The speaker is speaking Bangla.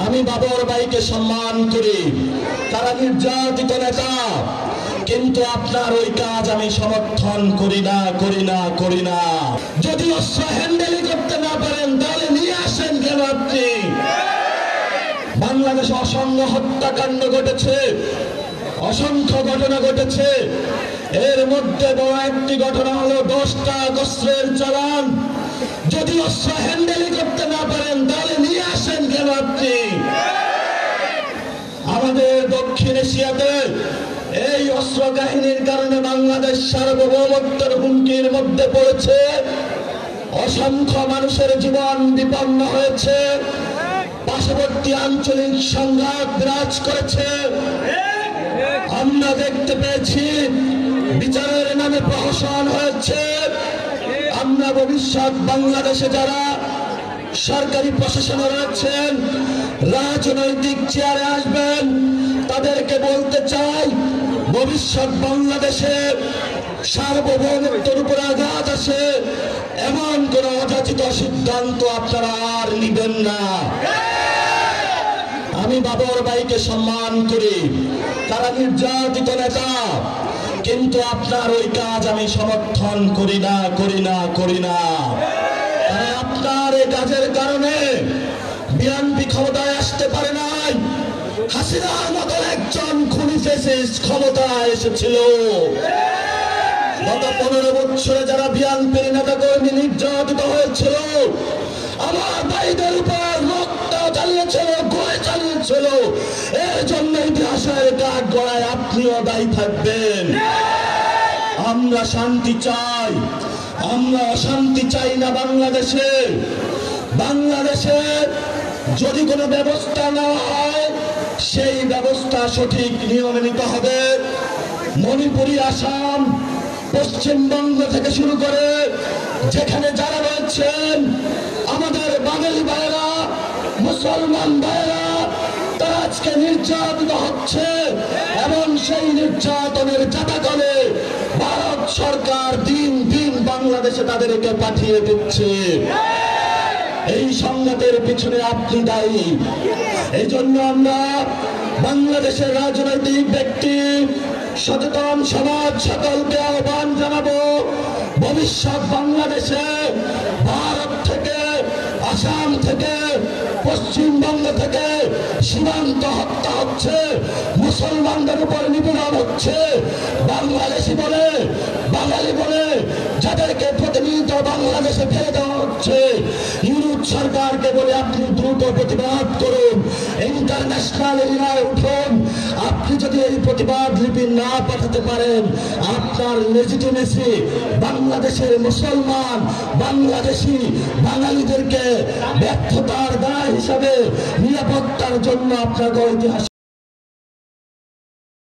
আমি বাবর ভাইকে সম্মান করি, তারা নির্যাতিত নেতা, কিন্তু আপনার ওই কাজ আমি সমর্থন করি না। যদি অস্ত্র হ্যান্ডেলিং করতে না পারেন তাহলে নিয়ে আসেন কেন আপনি? বাংলাদেশে অসংখ্য হত্যাকাণ্ড ঘটেছে, অসংখ্য ঘটনা ঘটেছে। এর মধ্যে বড় একটি ঘটনা হলো 10টা অস্ত্রের চালান। যদি অস্ত্র হ্যান্ডেলিং করতে না পারেন তাহলে নিয়ে আসেন কেন আপনি? আমাদের দক্ষিণ এশিয়াতে এই অস্ত্র কাহিনীর কারণে বাংলাদেশ সার্বভৌমত্বের হুমকির মধ্যে পড়েছে। অসংখ্য মানুষের জীবন বিপন্ন হয়েছে, পার্শ্ববর্তী আঞ্চলিক সংঘাত বিরাজ করেছে। আমরা দেখতে পেয়েছি বিচারের নামে প্রহসন হয়েছে। আমরা ভবিষ্যৎ বাংলাদেশে যারা সরকারি প্রশাসনে রয়েছেন, রাজনৈতিক চেয়ারে আসবেন, তাদেরকে বলতে চাই, ভবিষ্যৎ বাংলাদেশে সার্বভৌমত্বের উপর আঘাত আসে এমন কোন অযাচিত সিদ্ধান্ত আপনারা আর নিবেন না। আমি বাবর ভাইকে সম্মান করি, তারা নির্যাতিত নেতা, কিন্তু আপনার ওই কাজ আমি সমর্থন করি না। আপনার এই কাজের কারণে বিএনপি ক্ষমতায় আসতে পারে নাই। হাসিনার মতো একজন খুনি ফ্যাসিস্ট ক্ষমতায় এসেছিল। গত 15 বছরে যারা বিএনপির নেতা কর্মী নির্যাতিত হয়েছিল, আমার ভাইদের উপর রক্ত চালিয়েছিল, গুলি চালিয়েছিল, এর জন্য ইতিহাসের কাঠ গড়ায় আপনিও দায়ী থাকবেন। আমরা শান্তি চাই, আমরা অশান্তি চাই না। বাংলাদেশে যদি কোনো ব্যবস্থা না হয়, সেই ব্যবস্থা সঠিক নিয়মে নিতে হবে। মণিপুরি, আসাম, পশ্চিমবঙ্গ থেকে শুরু করে যেখানে যারা রয়েছেন, আমাদের বাঙালি ভাইরা, মুসলমান ভাইরা, তারা আজকে নির্যাতিত হচ্ছে এবং সেই নির্যাতনের জাতাকলে ভারত সরকার দিন দিন বাংলাদেশে তাদেরকে পাঠিয়ে দিচ্ছে। এই সংঘাতের পিছনে আপনি দায়ী। এই জন্য আমরা বাংলাদেশের রাজনৈতিক ব্যক্তি, সচেতন সমাজ সকলকে আহ্বান জানাবো, ভবিষ্যৎ বাংলাদেশে ভারত থেকে, আসাম থেকে, পশ্চিমবঙ্গ থেকে সীমান্ত হত্যা হচ্ছে, মুসলমানদের উপর নিপীড়ন হচ্ছে। বাংলাদেশি বলে, বাঙালি বলে যাদেরকে প্রতিনিয়ত বাংলাদেশে ফেলে দেওয়া হচ্ছে, ইউরোপ সরকারকে বলে আপনি দ্রুত প্রতিবাদ করুন, ইন্টারন্যাশনাল এরিয়ায় উঠুন। আপনি যদি এই প্রতিবাদ লিপি না পাঠাতে পারেন, আপনার লেজিটিমেসি বাংলাদেশের মুসলমান, বাংলাদেশি বাঙালিদেরকে ব্যর্থতার দায় হিসাবে নিরাপত্তার জন্য আপনাকে ঐতিহাসিক